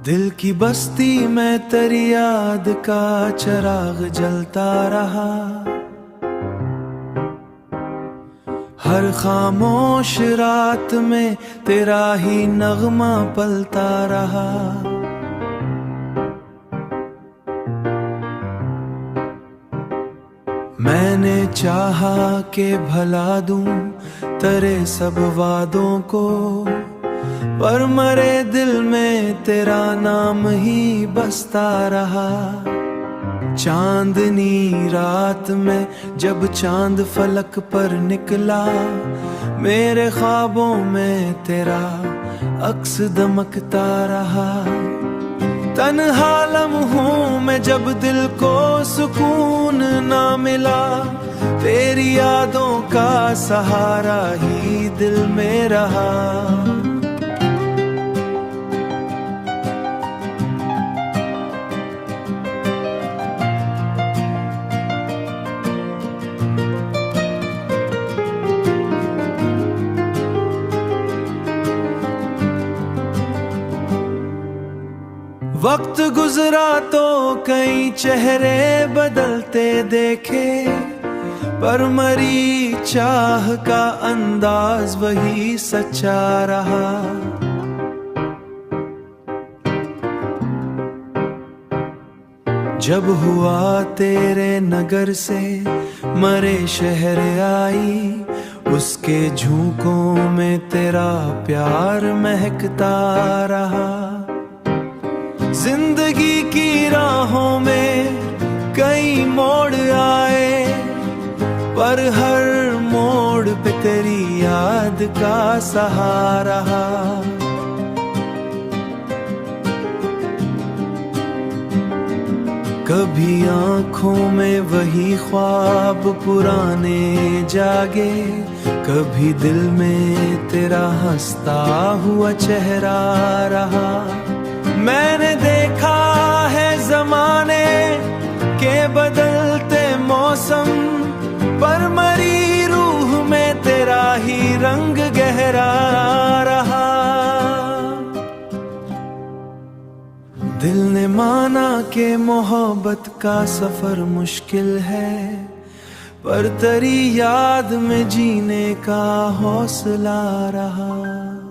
दिल की बस्ती में तेरी याद का चिराग जलता रहा। हर खामोश रात में तेरा ही नगमा पलता रहा। मैंने चाहा कि भला दूं तेरे सब वादों को, पर मरे दिल में तेरा नाम ही बसता रहा। चांदनी रात में जब चांद फलक पर निकला, मेरे ख्वाबों में तेरा अक्स दमकता रहा। तन्हा लम्हों में जब दिल को सुकून ना मिला, तेरी यादों का सहारा ही दिल में रहा। वक्त गुजरा तो कई चेहरे बदलते देखे, पर मरी चाह का अंदाज वही सच्चा रहा। जब हुआ तेरे नगर से मरे शहर आई, उसके झोंकों में तेरा प्यार महकता रहा। जिंदगी की राहों में कई मोड़ आए, पर हर मोड़ पे तेरी याद का सहारा। कभी आंखों में वही ख्वाब पुराने जागे, कभी दिल में तेरा हंसता हुआ चेहरा रहा। मैंने देखा है जमाने के बदलते मौसम, पर मरी रूह में तेरा ही रंग गहरा रहा। दिल ने माना कि मोहब्बत का सफर मुश्किल है, पर तेरी याद में जीने का हौसला रहा।